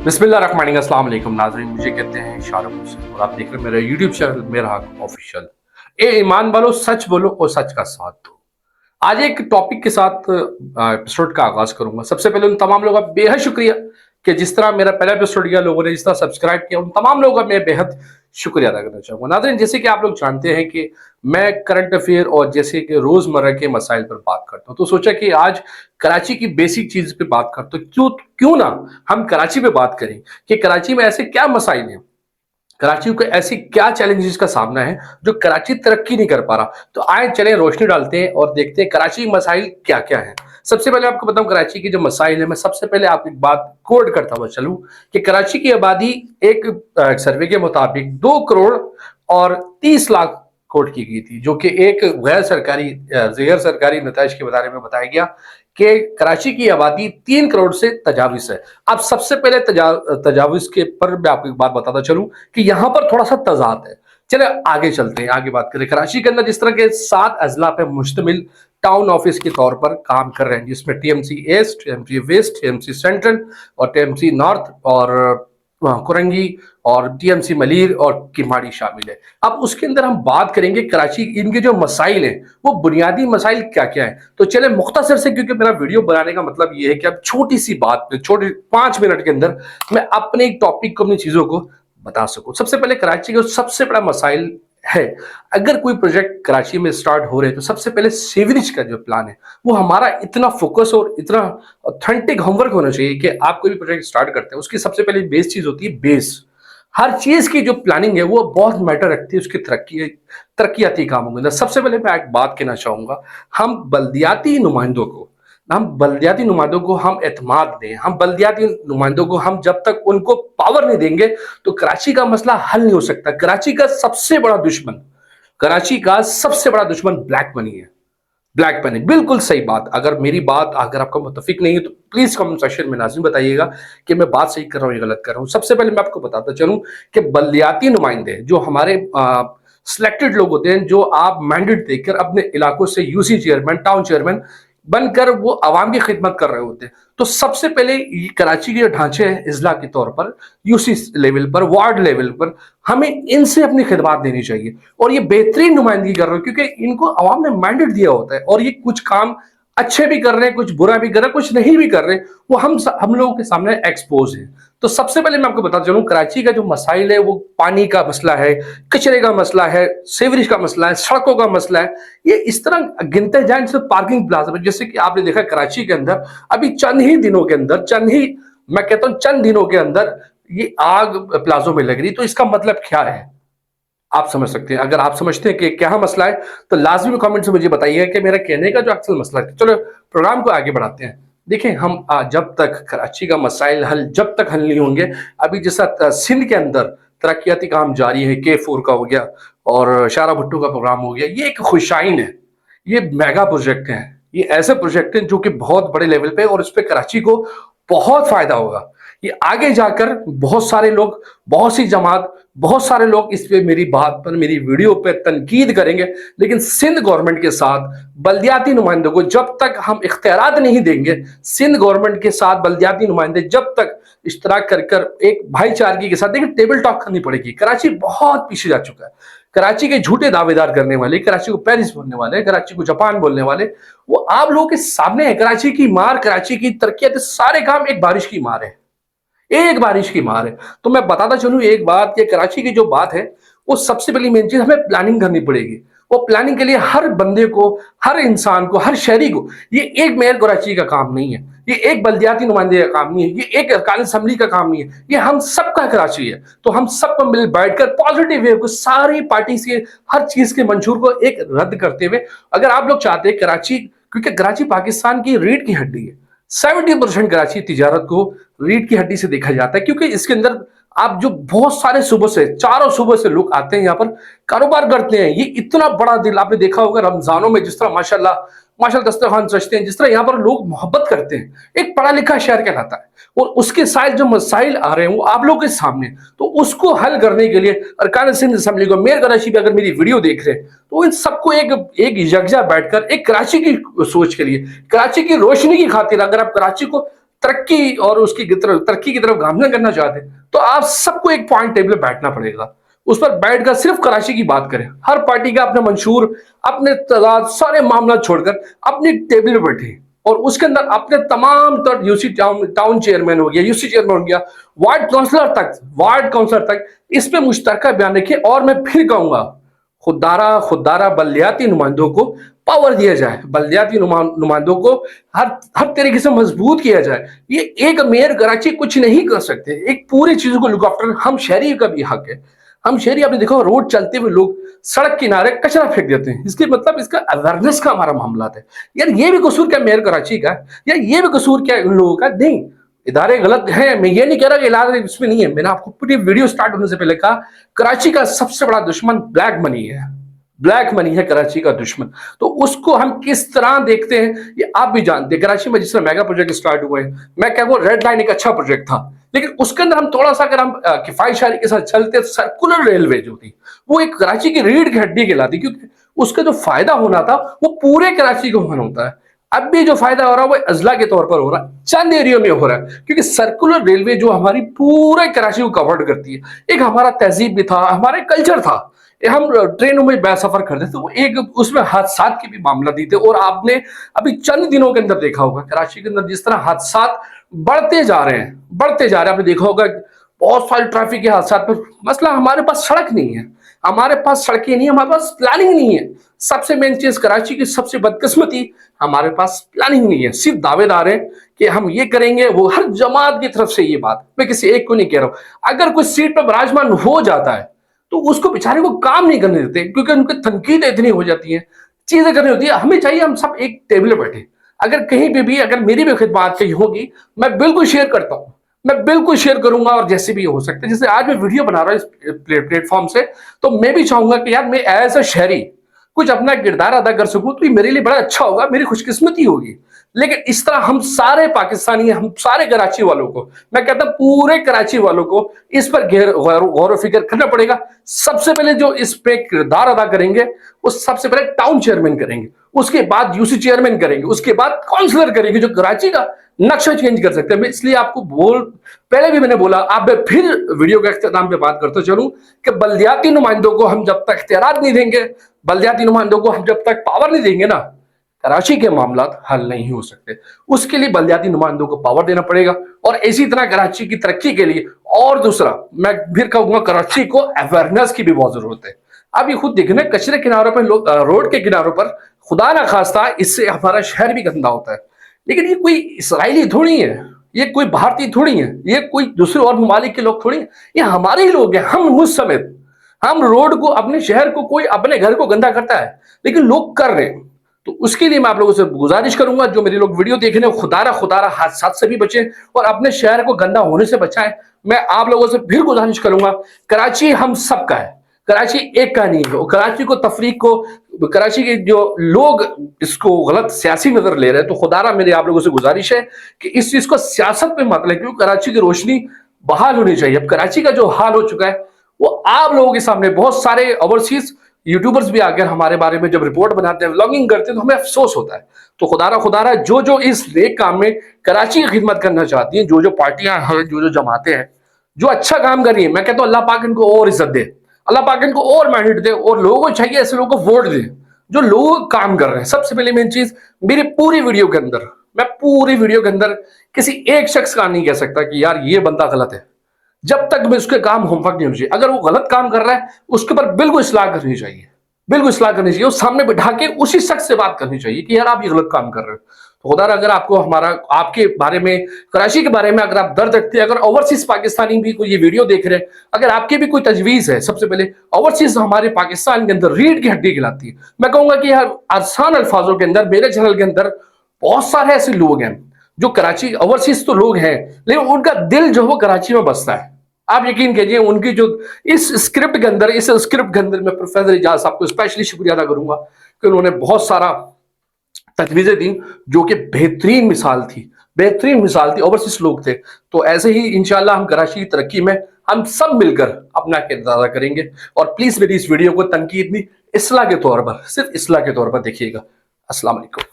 बिस्मिल्लाहिर्रहमानिर्रहीम। अस्सलाम वालेकुम नाज़रीन, मुझे कहते हैं शाहरुख हुसैन और आप देख रहे हैं मेरा यूट्यूब चैनल मेरा हक ऑफिशियल। ए ईमान वालो, सच बोलो और सच का साथ दो। आज एक टॉपिक के साथ एपिसोड का आगाज करूंगा। सबसे पहले उन तमाम लोगों का बेहद शुक्रिया कि जिस तरह मेरा पहला एपिसोड किया, लोगों ने जिस तरह सब्सक्राइब किया, उन तमाम लोगों का मैं बेहद शुक्रिया अदा करना चाहूंगा। नाज़रीन, जैसे कि आप लोग जानते हैं कि मैं करंट अफेयर और जैसे कि रोजमर्रा के मसाइल पर बात करता हूं, तो सोचा कि आज कराची की बेसिक चीज पे बात करते हैं। क्यों क्यों ना हम कराची पे बात करें कि कराची में ऐसे क्या मसाइल हैं, कराची को ऐसी क्या चैलेंजेस का सामना है जो कराची तरक्की नहीं कर पा रहा। तो आए चलें रोशनी डालते हैं और देखते हैं कराची के मसाइल क्या क्या है। सबसे पहले आपको बताऊं कराची के जो मसाइल है, मैं सबसे पहले आपको एक बात कोड करता हुआ चलूं कि कराची की आबादी एक सर्वे के मुताबिक 2 करोड़ और 30 लाख कोट की गई थी, जो कि एक गैर सरकारी नताइज के बारे में बताया गया कि कराची की आबादी 3 करोड़ से तजाविज है। अब सबसे पहले तजाविज के पर मैं आपको एक बात बताता चलूं कि यहां पर थोड़ा सा तजाद है। चले आगे चलते हैं, आगे बात करें। कराची के अंदर जिस तरह के 7 अजला पे मुश्तमिल टाउन ऑफिस के तौर पर काम कर रहे हैं, जिसमें TMC east, TMC west, TMC central और टीएमसी नॉर्थ और कुरंगी और टीएमसी मलीर और किमाड़ी शामिल है। अब उसके अंदर हम बात करेंगे कराची, इनके जो मसाइल हैं वो बुनियादी मसाइल क्या क्या है। तो चले मुख्तसर से, क्योंकि मेरा वीडियो बनाने का मतलब ये है कि अब छोटी सी बात में, छोटे 5 मिनट के अंदर मैं अपने एक टॉपिक को, अपनी चीजों को बता सकूं। सबसे पहले कराची का सबसे बड़ा मसाइल है, अगर कोई प्रोजेक्ट कराची में स्टार्ट हो रहे हैं तो सबसे पहले सीवरेज का जो प्लान है वो हमारा इतना फोकस और इतना ऑथेंटिक होमवर्क होना चाहिए कि आप कोई भी प्रोजेक्ट स्टार्ट करते हैं उसकी सबसे पहले बेस चीज होती है बेस। हर चीज की जो प्लानिंग है वो बहुत मैटर रखती है उसकी तरक्याती कामों के अंदर। सबसे पहले मैं एक बात कहना चाहूंगा, हम बल्दियाती नुमाइंदों को हम एतमाद दें। हम बल्दियाती नुमाइंदों को, हम जब तक उनको पावर नहीं देंगे तो कराची का मसला हल नहीं हो सकता। कराची का सबसे बड़ा दुश्मन ब्लैक मनी है। ब्लैक मनी, बिल्कुल सही बात। अगर मेरी बात अगर आपका मुतफिक नहीं है तो प्लीज कमेंट सेक्शन में नाज़रीन बताइएगा कि मैं बात सही कर रहा हूं या गलत कर रहा हूं। सबसे पहले मैं आपको बताता चलूं कि बल्दियाती नुमाइंदे जो हमारे सिलेक्टेड लोग होते हैं, जो आप मैंडेट देकर अपने इलाकों से यूसी चेयरमैन, टाउन चेयरमैन बनकर वो आवाम की खिदमत कर रहे होते हैं, तो सबसे पहले कराची के जो ढांचे हैं इजला के तौर पर, यूसी लेवल पर, वार्ड लेवल पर, हमें इनसे अपनी खिदमत देनी चाहिए। और ये बेहतरीन नुमाइंदगी कर रहे हो क्योंकि इनको आवाम ने मैंडेट दिया होता है और ये कुछ काम अच्छे भी कर रहे हैं, कुछ बुरा भी कर रहे हैं, कुछ नहीं भी कर रहे, वो हम लोगों के सामने एक्सपोज है। तो सबसे पहले मैं आपको बताता चलूं, कराची का जो मसाइल है वो पानी का मसला है, कचरे का मसला है, सीवरेज का मसला है, सड़कों का मसला है। ये इस तरह गिनते जाए जैसे पार्किंग प्लाजा में, जैसे कि आपने देखा कराची के अंदर अभी चंद ही दिनों के अंदर, मैं कहता हूं चंद दिनों के अंदर ये आग प्लाजों में लग रही। तो इसका मतलब क्या है आप समझ सकते हैं। अगर आप समझते हैं कि क्या मसला है तो लाजमी कमेंट से मुझे बताइए कि मेरा कहने का जो अक्सर मसला है। चलो प्रोग्राम को आगे बढ़ाते हैं। देखें, हम जब तक कराची का मसाइल जब तक हल नहीं होंगे, अभी जैसा सिंध के अंदर तरक्याती काम जारी है, K4 का हो गया और शारा भुट्टो का प्रोग्राम हो गया, ये एक खुशाइन है, ये मेगा प्रोजेक्ट हैं, ये ऐसे प्रोजेक्ट हैं जो कि बहुत बड़े लेवल पे, और इस पे कराची को बहुत फायदा होगा। ये आगे जाकर बहुत सारे लोग, बहुत सी जमात, बहुत सारे लोग इस पे मेरी बात पर, मेरी वीडियो पे तनकीद करेंगे, लेकिन सिंध गवर्नमेंट के साथ बल्दियाती नुमाइंदों को जब तक हम इख्तियारात नहीं देंगे, सिंध गवर्नमेंट के साथ बल्दियाती नुमाइंदे जब तक इश्तराक कर कर एक भाईचारगी के साथ, देखिए टेबल टॉक करनी पड़ेगी। कराची बहुत पीछे जा चुका है। कराची के झूठे दावेदार करने वाले, कराची को पेरिस बोलने वाले, कराची को जापान बोलने वाले, वो आप लोगों के सामने है। कराची की मार, कराची की तरक्की, सारे काम एक बारिश की मार है, एक बारिश की मार है। तो मैं बताता चलूं एक बात कि कराची की जो बात है वो सबसे पहली मेन चीज, हमें प्लानिंग करनी पड़ेगी। वो प्लानिंग के लिए हर बंदे को, हर इंसान को, हर शहरी को, ये एक मेयर कराची का काम नहीं है, ये एक बल्दियाती नुमाइंदे का काम नहीं है, ये एक अरकान असम्बली का काम नहीं है, ये हम सबका कराची है। तो हम सबको मिल बैठकर पॉजिटिव वे को, सारी पार्टी से हर चीज के मंशूर को एक रद्द करते हुए, अगर आप लोग चाहते हैं कराची, क्योंकि कराची पाकिस्तान की रीढ़ की हड्डी है, 70% कराची तिजारत को रीढ़ की हड्डी से देखा जाता है, क्योंकि इसके अंदर आप जो बहुत सारे सूबों से, चारों सूबों से लोग आते हैं, यहाँ पर कारोबार करते हैं। ये इतना बड़ा दिल, आपने देखा होगा रमजानों में जिस तरह माशाल्लाह माशाल्लाह दस्तरखान सजते हैं, जिस तरह यहाँ पर लोग मोहब्बत करते हैं, एक पढ़ा लिखा शहर कहलाता है। और उसके साथ जो मसाइल आ रहे हैं वो आप लोगों के सामने, तो उसको हल करने के लिए अरकान सिंध असम्बली को, मेयर कराची पे अगर मेरी वीडियो देख रहे हैं तो इन सबको एक यकजा बैठकर एक कराची की सोच के लिए, कराची की रोशनी की खातिर, अगर आप कराची को तरक्की और उसकी तरक्की की तरफ गामना करना चाहते हैं, तो आप सबको एक पॉइंट टेबल पे बैठना पड़ेगा। उस पर बैठकर सिर्फ कराची की बात करें, हर पार्टी का अपना मंशूर, अपने तजाद, सारे मामला छोड़कर अपनी टेबल पे बैठे और उसके अंदर अपने तमाम तर यूसी टाउन चेयरमैन हो गया, यूसी चेयरमैन हो गया, वार्ड काउंसलर तक इस पे मुश्तरका बयान रखिए। और मैं फिर कहूंगा, खुदारा बल्दियाती नुमाइंदों को पावर दिया जाए, बल्दियाती नुमाइंदों को हर तरीके से मजबूत किया जाए। ये एक मेयर कराची कुछ नहीं कर सकते, एक पूरी चीजों को लुक आफ्टर हम शहरी का भी हक है। हम शहरी, आपने देखो रोड चलते हुए लोग सड़क किनारे कचरा फेंक देते हैं, इसके मतलब इसका अवेयरनेस का हमारा मामला है। यार ये भी कसूर क्या मेयर कराची का, या ये भी कसूर क्या उन लोगों का? नहीं, इदारे गलत हैं, मैं ये नहीं कह रहा कि इलाज इसमें नहीं है। मैंने आपको पूरी वीडियो स्टार्ट होने से पहले कहा, कराची का सबसे बड़ा दुश्मन ब्लैक मनी है, ब्लैक मनी है कराची का दुश्मन। तो उसको हम किस तरह देखते हैं ये आप भी जानते हैं। कराची में जिस तरह मेगा प्रोजेक्ट स्टार्ट हुए, मैं क्या बोल, रेड लाइन एक अच्छा प्रोजेक्ट था, लेकिन उसके अंदर हम थोड़ा सा अगर हम किफायतशारी के साथ चलते, सर्कुलर रेलवे जो थी वो एक कराची की रीढ़ की हड्डी कहलाती, क्योंकि उसका जो फायदा होना था वो पूरे कराची को होता है। अब भी जो फायदा हो रहा है वो अजला के तौर पर हो रहा है, चंद एरिया में हो रहा है, क्योंकि सर्कुलर रेलवे जो हमारी पूरे कराची को कवर करती है, एक हमारा तहजीब भी था, हमारे कल्चर था। हम ट्रेनों में सफर करते थे, तो एक उसमें हादसा के भी मामला दी थे। और आपने अभी चंद दिनों के अंदर देखा होगा कराची के अंदर जिस तरह हादसा बढ़ते जा रहे हैं, आपने देखा होगा बहुत सारे ट्रैफिक के हादसा पर। मसला हमारे पास सड़क नहीं है, हमारे पास सड़कें नहीं है, हमारे पास प्लानिंग नहीं है। सबसे मेन चीज कराची की सबसे बदकिस्मती, हमारे पास प्लानिंग नहीं है। सिर्फ दावेदार हैं कि हम ये करेंगे, वो हर जमात की तरफ से ये बात, मैं किसी एक को नहीं कह रहा हूं। अगर कोई सीट पर विराजमान हो जाता है तो उसको बेचारे को काम नहीं करने देते, क्योंकि उनकी तनकीद इतनी हो जाती है, चीजें करनी होती है। हमें चाहिए हम सब एक टेबल पर बैठे। अगर कहीं पे भी अगर मेरी भी खिदमत कहीं होगी, मैं बिल्कुल शेयर करता हूँ, मैं बिल्कुल शेयर करूंगा। और जैसे भी हो सकता है, जैसे आज मैं वीडियो बना रहा हूँ इस प्लेटफॉर्म से, तो मैं भी चाहूंगा कि यार मैं एज अ शहरी कुछ अपना किरदार अदा कर सकूं, तो ये मेरे लिए बड़ा अच्छा होगा, मेरी खुशकिस्मती होगी। लेकिन इस तरह हम सारे पाकिस्तानी, हम सारे कराची वालों को, मैं कहता हूं पूरे कराची वालों को इस पर गौर फिक्र करना पड़ेगा। सबसे पहले जो इस पे किरदार अदा करेंगे वो सबसे पहले टाउन चेयरमैन करेंगे, उसके बाद यूसी चेयरमैन करेंगे, उसके बाद काउंसलर करेंगे, जो कराची का नक्शा चेंज कर सकते हैं। मैं इसलिए आपको पहले भी मैंने बोला, आप फिर वीडियो के अख्ताम पे बात करते चलूं कि बल्दियाती नुमाइंदों को हम जब तक इख्तियारात नहीं देंगे, बल्दियाती नुमाइंदों को हम जब तक पावर नहीं देंगे ना, कराची के मामला हल नहीं हो सकते। उसके लिए बल्दियाती नुमाइंदों को पावर देना पड़ेगा। और इसी तरह कराची की तरक्की के लिए, और दूसरा मैं फिर कहूंगा, कराची को अवेयरनेस की भी बहुत जरूरत है। आप ये खुद देखें, कचरे किनारों पर लोग, रोड के किनारों पर खुदा ना खास्ता इससे हमारा शहर भी गंदा होता है। लेकिन ये कोई इसराइली थोड़ी है, ये कोई भारतीय थोड़ी है, ये कोई दूसरे और ममालिक के लोग थोड़ी है, ये हमारे ही लोग हैं, हम मुझ समेत। हम रोड को, अपने शहर को, कोई अपने घर को गंदा करता है, लेकिन लोग कर रहे हैं। तो उसके लिए मैं आप लोगों से गुजारिश करूंगा, जो मेरे लोग वीडियो देख रहे हैं, खुदारा हादसा से भी बचें और अपने शहर को गंदा होने से बचाएं। मैं आप लोगों से फिर गुजारिश करूंगा, कराची हम सबका है, कराची एक का नहीं है। कराची को तफरीक को, कराची के जो लोग इसको गलत सियासी नजर ले रहे हैं, तो खुदारा मेरी आप लोगों से गुजारिश है कि इस चीज को सियासत में मत लें, क्योंकि कराची की रोशनी बहाल होनी चाहिए। अब कराची का जो हाल हो चुका है वो आप लोगों के सामने, बहुत सारे ओवरसीज यूट्यूबर्स भी आकर हमारे बारे में जब रिपोर्ट बनाते हैं, व्लॉगिंग करते हैं, तो हमें अफसोस होता है। तो खुदारा जो इस नेक काम में कराची की खिदमत करना चाहती हैं, जो पार्टियां हैं, जो जमातें हैं, जो अच्छा काम कर रही है, मैं कहता हूं अल्लाह पाक इनको और इज्जत दे, अल्लाह पाक इनको और मैंडेट दे, और लोगों को चाहिए ऐसे लोगों को वोट दे जो लोग काम कर रहे हैं। सबसे पहले मेन चीज, मेरी पूरी वीडियो के अंदर, मैं पूरी वीडियो के अंदर किसी एक शख्स का नहीं कह सकता कि यार ये बंदा गलत है, जब तक मैं उसके काम होमवर्क नहीं होनी चाहिए। अगर वो गलत काम कर रहा है उसके ऊपर बिल्कुल इस्लाह करनी चाहिए, बिल्कुल इस्लाह करनी चाहिए, उस सामने बिठा के उसी शख्स से बात करनी चाहिए कि यार आप ये गलत काम कर रहे हो। तो खुदा अगर आपको हमारा, आपके बारे में, कराची के बारे में अगर आप दर्द रखते हैं, अगर ओवरसीज पाकिस्तानी भी कोई ये वीडियो देख रहे हैं, अगर आपकी भी कोई तजवीज है, सबसे पहले ओवरसीज हमारे पाकिस्तान के अंदर रीढ़ की हड्डी खिलाती है। मैं कहूंगा कि यार आसान अल्फाजों के अंदर, मेरे चैनल के अंदर बहुत सारे ऐसे लोग हैं जो कराची, ओवरसीज तो लोग हैं, लेकिन उनका दिल जो वो कराची में बसता है। आप यकीन कीजिए, उनकी जो इस स्क्रिप्ट के अंदर मैं प्रोफेसर इजाज साहब को स्पेशली शुक्रिया अदा करूंगा कि उन्होंने बहुत सारा तजवीजें दी, जो कि बेहतरीन मिसाल थी, ओवरसीज लोग थे। तो ऐसे ही इंशाल्लाह हम कराची की तरक्की में हम सब मिलकर अपना किरदार अदा करेंगे। और प्लीज मेरी इस वीडियो को तनकीद नहीं, इस्लाह के तौर पर, सिर्फ इस्लाह के तौर पर देखिएगा। अस्सलाम वालेकुम।